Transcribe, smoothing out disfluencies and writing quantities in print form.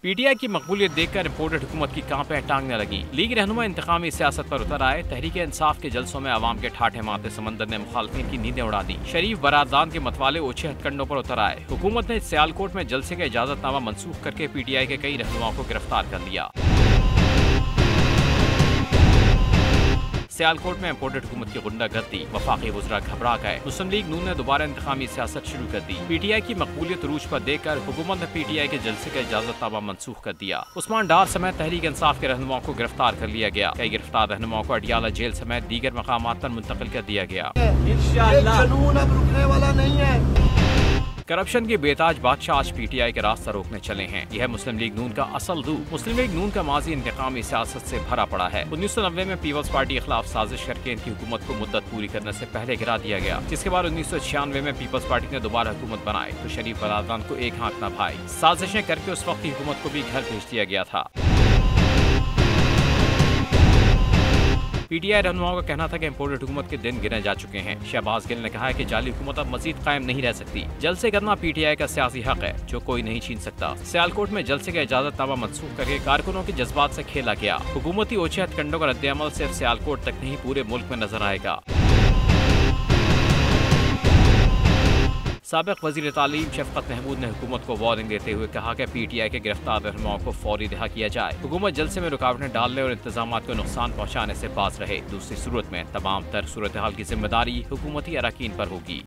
PTI की मकबूलियत देखकर imported हुकूमत की कांपे टांगने लगी। लीग रहनुमा इंतकामी सियासत पर उतर आए। तहरीक इंसाफ के जलसों में अवाम के ठाठे मारते समंदर ने मुखालफिन की नींदें उड़ा दी। शरीफ बरादरान के मतवाले ओछे हथकंडों पर उतर आए। हुकूमत ने सियालकोट में जलसे का इजाजतनामा मनसूख करके PTI के कई रहनुमाओं को गिरफ्तार कर लिया। सियालकोट में इम्पोर्टेड हुकूमत की गुंडागर्दी, वफाकी वज़रा घबरा गए। मुस्लिम लीग नून ने दोबारा इंतकामी सियासत शुरू कर दी। PTI की मकबूलियत रूज पर देखकर हुकूमत ने PTI के जलसे का इजाजतनामा मनसूख कर दिया। उस्मान डार समेत तहरीक इंसाफ के रहनुमाओं को गिरफ्तार कर लिया गया। कई गिरफ्तार रहनुमाओं को अडियाला जेल समेत दीगर मकामात पर मुंतकिल कर दिया गया। जुनून अब रुकने वाला नहीं है। करप्शन के बेताज बादशाह आज PTI के रास्ता रोकने चले हैं। यह मुस्लिम लीग नून का असल रूप। मुस्लिम लीग नून का माजी इंतकामी सियासत से भरा पड़ा है। 1990 में पीपल्स पार्टी के खिलाफ साजिश करके इनकी हुकूमत को मुद्दत पूरी करने से पहले गिरा दिया गया, जिसके बाद 1996 में पीपल्स पार्टी ने दोबारा हुकूमत बनाई तो शरीफ बरादरान को एक हाथ न भाई। साजिशें करके उस वक्त की हुकूमत को भी घर भेज दिया गया था। PTI रहनुमाओं का कहना था कि इम्पोर्टेड हुकूमत के दिन गिने जा चुके हैं। शहबाज गिल ने कहा है कि जाली हुकूमत अब मजीद कायम नहीं रह सकती। जलसे करना PTI का सियासी हक है जो कोई नहीं छीन सकता। सियालकोट में जलसे का इजाजतनामा मनसूख करके कारकुनों के जज्बात से खेला गया। हुकूमती ओछे हथकंडों का रद्द-ए-अमल सिर्फ सियालकोट तक नहीं पूरे मुल्क में नजर आएगा। साबिक वजीर तालीम शफकत महमूद ने हुकूमत को वार्निंग देते हुए कहा कि PTI के गिरफ्तार रहनुमाओं को फौरी रिहा किया जाए। हुकूमत जलसे में रुकावटें डालने और इंतजामात को नुकसान पहुंचाने से बाज रहे। दूसरी सूरत में तमाम तर सूरत हाल की जिम्मेदारी हुकूमती अरकान पर होगी।